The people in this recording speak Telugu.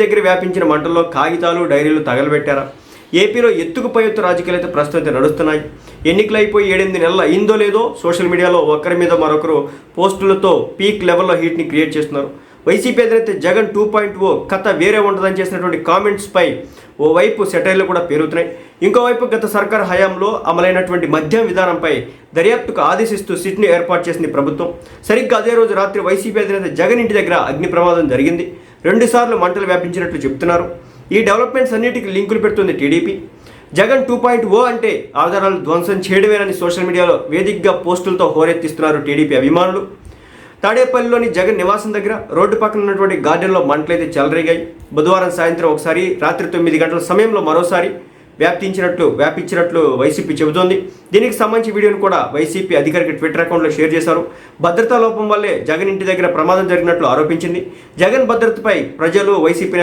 దగ్గర వ్యాపించిన మంటల్లో కాగితాలు డైరీలు తగలబెట్టారా? ఏపీలో ఎత్తుకుపై ఎత్తు రాజకీయాలు అయితే ప్రస్తుతం నడుస్తున్నాయి. ఎన్నికలు అయిపోయి 7-8 నెలలు అయిందో లేదో సోషల్ మీడియాలో ఒకరి మీద మరొకరు పోస్టులతో పీక్ లెవెల్లో హీట్ని క్రియేట్ చేస్తున్నారు. వైసీపీ అధినేత జగన్ 2.0 కథ వేరే ఉంటుందని చేసినటువంటి కామెంట్స్పై ఓవైపు సెటైర్లు కూడా పెరుగుతున్నాయి. ఇంకోవైపు గత సర్కార్ హయాంలో అమలైనటువంటి మద్యం విధానంపై దర్యాప్తుకు ఆదేశిస్తూ సిట్ని ఏర్పాటు చేసింది ప్రభుత్వం. సరిగ్గా అదే రోజు రాత్రి వైసీపీ అధినేత జగన్ ఇంటి దగ్గర అగ్ని ప్రమాదం జరిగింది. 2 సార్లు మంటలు వ్యాపించినట్లు చెబుతున్నారు. ఈ డెవలప్మెంట్స్ అన్నిటికీ లింకులు పెడుతుంది టీడీపీ. జగన్ 2.0 అంటే ఆధారాలు ధ్వంసం చేయడమేనని సోషల్ మీడియాలో వేదికగా పోస్టులతో హోరెత్తిస్తున్నారు టీడీపీ అభిమానులు. తాడేపల్లిలోని జగన్ నివాసం దగ్గర రోడ్డు పక్కన ఉన్నటువంటి గార్డెన్లో మంటలైతే చెలరేగాయి. బుధవారం సాయంత్రం ఒకసారి, రాత్రి 9 గంటల సమయంలో మరోసారి వ్యాపించినట్లు వైసీపీ చెబుతోంది. దీనికి సంబంధించి వీడియోను కూడా వైసీపీ అధికారిక ట్విట్టర్ అకౌంట్లో షేర్ చేశారు. భద్రతా లోపం వల్లే జగన్ ఇంటి దగ్గర ప్రమాదం జరిగినట్లు ఆరోపించింది. జగన్ భద్రతపై ప్రజలు వైసీపీ